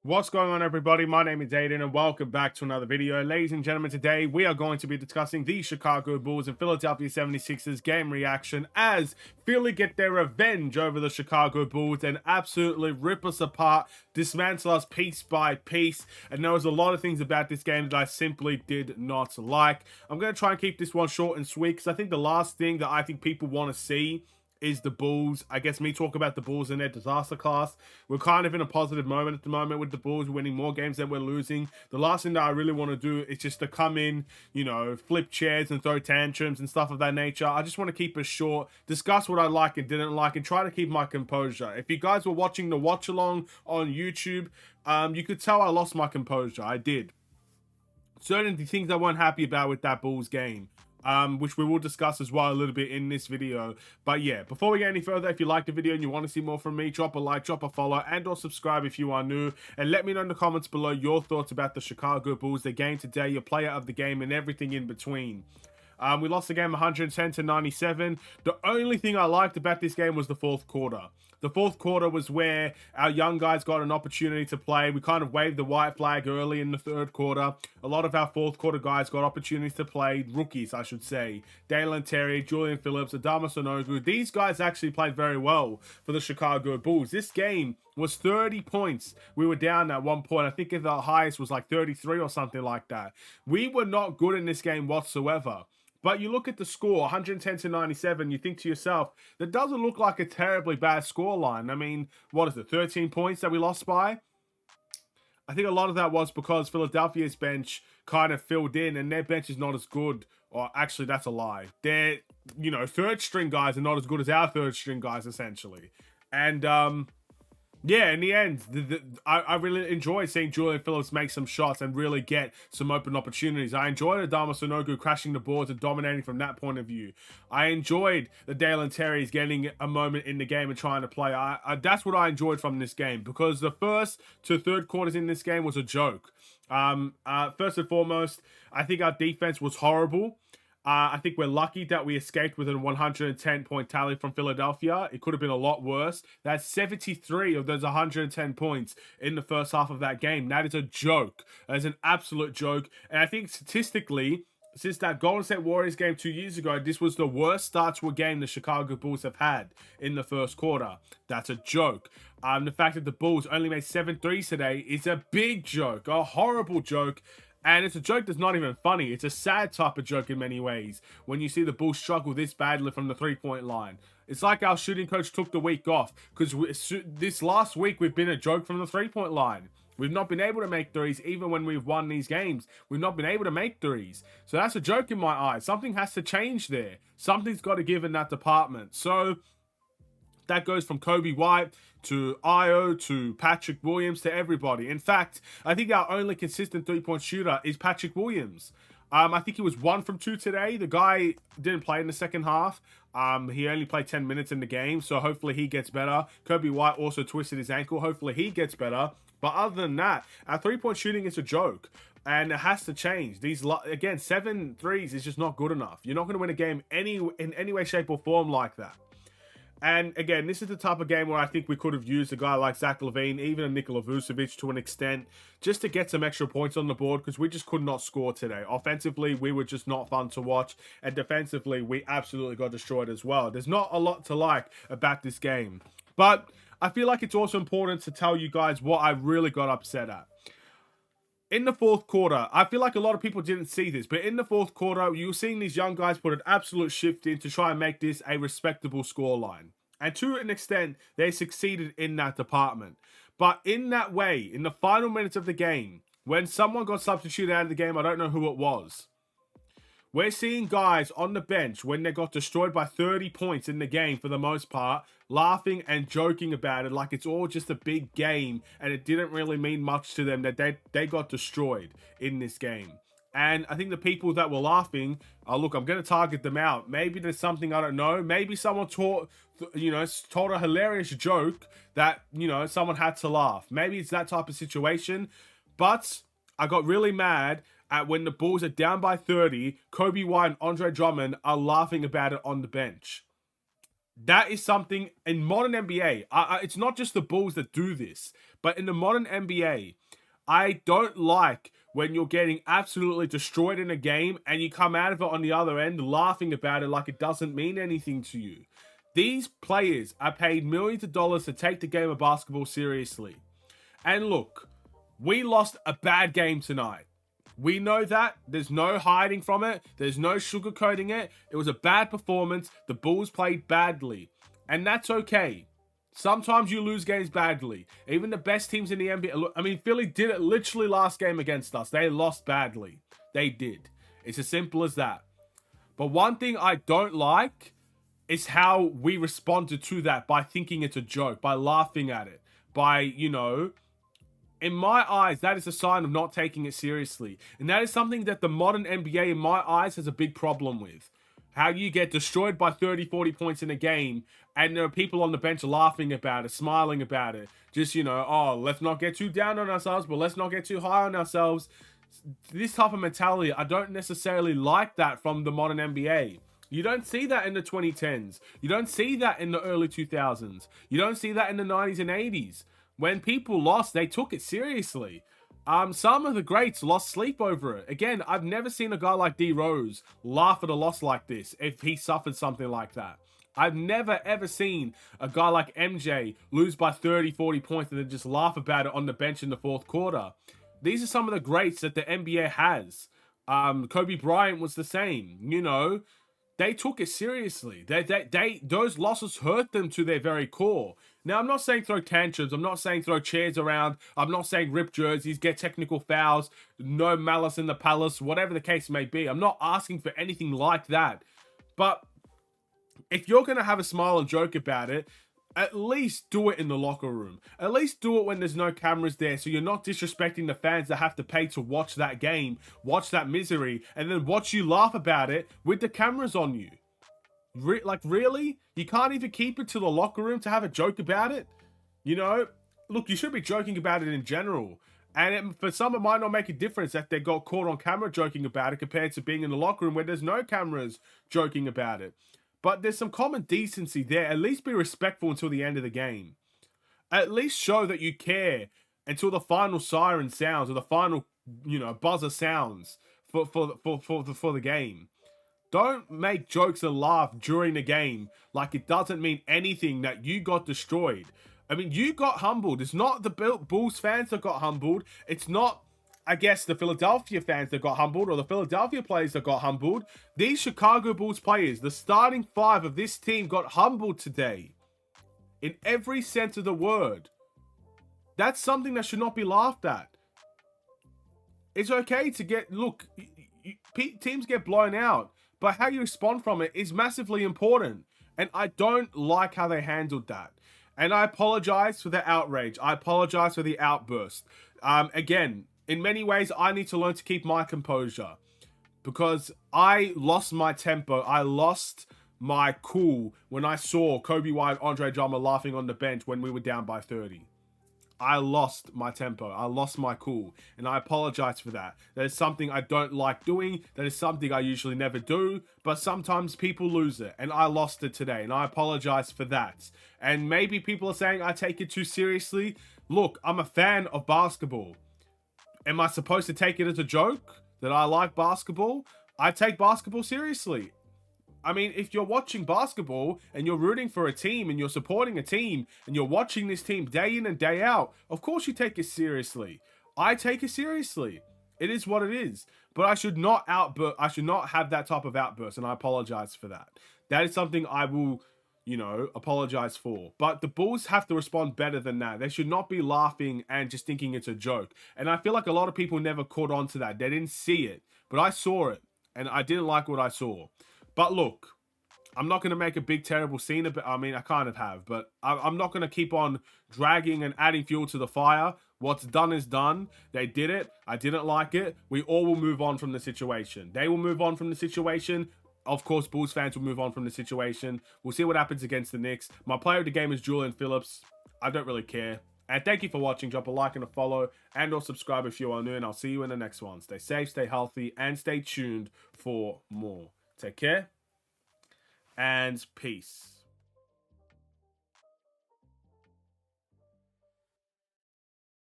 What's going on, everybody? My name is Aiden and welcome back to another video. Ladies and gentlemen, today we are going to be discussing the Chicago Bulls and Philadelphia 76ers game reaction as Philly get their revenge over the Chicago Bulls and absolutely rip us apart, dismantle us piece by piece. And there was a lot of things about this game that I simply did not like. I'm going to try and keep this one short and sweet because I think the last thing that I think people want to see is the Bulls. I guess me talk about the Bulls in their disaster class. We're kind of in a positive moment at the moment with the Bulls winning more games than we're losing. The last thing that I really want to do is just to come in, flip chairs and throw tantrums and stuff of that nature. I just want to keep it short, discuss what I like and didn't like, and try to keep my composure. If you guys were watching the watch along on YouTube, you could tell I lost my composure. I did. Certain things I weren't happy about with that Bulls game. Which we will discuss as well a little bit in this video. But yeah, before we get any further, if you like the video and you want to see more from me, drop a like, drop a follow, and or subscribe if you are new. And let me know in the comments below your thoughts about the Chicago Bulls, the game today, your player of the game, and everything in between. We lost the game 110 to 97. The only thing I liked about this game was the fourth quarter. The fourth quarter was where our young guys got an opportunity to play. We kind of waved the white flag early in the third quarter. A lot of our fourth quarter guys got opportunities to play, rookies, I should say. Dalen Terry, Julian Phillips, Adama Sanogo. These guys actually played very well for the Chicago Bulls. This game was 30 points. We were down at one point. I think the highest was like 33 or something like that. We were not good in this game whatsoever. But you look at the score, 110 to 97, you think to yourself, that doesn't look like a terribly bad scoreline. I mean, what is it, 13 points that we lost by? I think a lot of that was because Philadelphia's bench kind of filled in, and their bench is not as good. Or actually, that's a lie. Their, third string guys are not as good as our third string guys, essentially. And, yeah, in the end, I really enjoyed seeing Julian Phillips make some shots and really get some open opportunities. I enjoyed Adama Sanogo crashing the boards and dominating from that point of view. I enjoyed the Dalen Terry's getting a moment in the game and trying to play. That's what I enjoyed from this game, because the first to third quarters in this game was a joke. First and foremost, I think our defense was horrible. I think we're lucky that we escaped with a 110-point tally from Philadelphia. It could have been a lot worse. That's 73 of those 110 points in the first half of that game. That is a joke. That is an absolute joke. And I think statistically, since that Golden State Warriors game 2 years ago, this was the worst start to a game the Chicago Bulls have had in the first quarter. That's a joke. The fact that the Bulls only made 7 threes today is a big joke, a horrible joke. And it's a joke that's not even funny. It's a sad type of joke in many ways when you see the Bulls struggle this badly from the three-point line. It's like our shooting coach took the week off, because this last week we've been a joke from the three-point line. We've not been able to make threes even when we've won these games. We've not been able to make threes. So that's a joke in my eyes. Something has to change there. Something's got to give in that department. So that goes from Kobe White to Io to Patrick Williams to everybody. In fact, I think our only consistent three-point shooter is Patrick Williams. I think he was 1 from 2 today. The guy didn't play in the second half. He only played 10 minutes in the game, so hopefully he gets better. Kobe White also twisted his ankle. Hopefully he gets better. But other than that, our three-point shooting is a joke. And it has to change. Again, 7 threes is just not good enough. You're not going to win a game in any way, shape, or form like that. And again, this is the type of game where I think we could have used a guy like Zach LaVine, even a Nikola Vucevic to an extent, just to get some extra points on the board, because we just could not score today. Offensively, we were just not fun to watch. And defensively, we absolutely got destroyed as well. There's not a lot to like about this game. But I feel like it's also important to tell you guys what I really got upset at. In the fourth quarter, I feel like a lot of people didn't see this, but in the fourth quarter, you were seeing these young guys put an absolute shift in to try and make this a respectable scoreline. And to an extent, they succeeded in that department. But in that way, in the final minutes of the game, when someone got substituted out of the game, I don't know who it was. We're seeing guys on the bench when they got destroyed by 30 points in the game for the most part, laughing and joking about it like it's all just a big game and it didn't really mean much to them that they got destroyed in this game. And I think the people that were laughing, look, I'm going to target them out. Maybe there's something I don't know. Maybe someone told a hilarious joke that, someone had to laugh. Maybe it's that type of situation. But I got really mad at when the Bulls are down by 30, Kobe White and Andre Drummond are laughing about it on the bench. That is something in modern NBA. It's not just the Bulls that do this, but in the modern NBA, I don't like when you're getting absolutely destroyed in a game and you come out of it on the other end laughing about it like it doesn't mean anything to you. These players are paid millions of dollars to take the game of basketball seriously. And look, we lost a bad game tonight. We know that. There's no hiding from it. There's no sugarcoating it. It was a bad performance. The Bulls played badly. And that's okay. Sometimes you lose games badly. Even the best teams in the NBA. I mean, Philly did it literally last game against us. They lost badly. They did. It's as simple as that. But one thing I don't like is how we responded to that by thinking it's a joke, by laughing at it, by, in my eyes, that is a sign of not taking it seriously. And that is something that the modern NBA, in my eyes, has a big problem with. How you get destroyed by 30, 40 points in a game, and there are people on the bench laughing about it, smiling about it. Just, oh, let's not get too down on ourselves, but let's not get too high on ourselves. This type of mentality, I don't necessarily like that from the modern NBA. You don't see that in the 2010s. You don't see that in the early 2000s. You don't see that in the 90s and 80s. When people lost, they took it seriously. Some of the greats lost sleep over it. Again, I've never seen a guy like D Rose laugh at a loss like this if he suffered something like that. I've never ever seen a guy like MJ lose by 30, 40 points and then just laugh about it on the bench in the fourth quarter. These are some of the greats that the NBA has. Kobe Bryant was the same, They took it seriously. Those losses hurt them to their very core. Now, I'm not saying throw tantrums. I'm not saying throw chairs around. I'm not saying rip jerseys, get technical fouls, no malice in the palace, whatever the case may be. I'm not asking for anything like that. But if you're going to have a smile and joke about it, at least do it in the locker room. At least do it when there's no cameras there, so you're not disrespecting the fans that have to pay to watch that game, watch that misery, and then watch you laugh about it with the cameras on you. Really? You can't even keep it to the locker room to have a joke about it? Look, you should be joking about it in general. And for some, it might not make a difference that they got caught on camera joking about it compared to being in the locker room where there's no cameras joking about it. But there's some common decency there. At least be respectful until the end of the game. At least show that you care until the final siren sounds or the final, buzzer sounds for the game. Don't make jokes and laugh during the game like it doesn't mean anything that you got destroyed. I mean, you got humbled. It's not the Bulls fans that got humbled. It's not, I guess, the Philadelphia fans that got humbled or the Philadelphia players that got humbled. These Chicago Bulls players, the starting five of this team, got humbled today. In every sense of the word. That's something that should not be laughed at. It's okay to look, teams get blown out, but how you respond from it is massively important. And I don't like how they handled that. And I apologize for the outrage. I apologize for the outburst. Again, in many ways, I need to learn to keep my composure because I lost my tempo. I lost my cool when I saw Kobe White, Andre Drummond laughing on the bench when we were down by 30. I lost my tempo. I lost my cool. And I apologize for that. That is something I don't like doing. That is something I usually never do. But sometimes people lose it. And I lost it today. And I apologize for that. And maybe people are saying I take it too seriously. Look, I'm a fan of basketball. Am I supposed to take it as a joke that I like basketball? I take basketball seriously. I mean, if you're watching basketball and you're rooting for a team and you're supporting a team and you're watching this team day in and day out, of course you take it seriously. I take it seriously. It is what it is. But I should not have that type of outburst, and I apologize for that. That is something I will, apologize for. But the Bulls have to respond better than that. They should not be laughing and just thinking it's a joke. And I feel like a lot of people never caught on to that. They didn't see it. But I saw it, and I didn't like what I saw. But look, I'm not going to make a big, terrible scene of it. I mean, I kind of have, but I'm not going to keep on dragging and adding fuel to the fire. What's done is done. They did it. I didn't like it. We all will move on from the situation. They will move on from the situation. Of course, Bulls fans will move on from the situation. We'll see what happens against the Knicks. My player of the game is Julian Phillips. I don't really care. And thank you for watching. Drop a like and a follow and or subscribe if you are new. And I'll see you in the next one. Stay safe, stay healthy, and stay tuned for more. Take care and peace.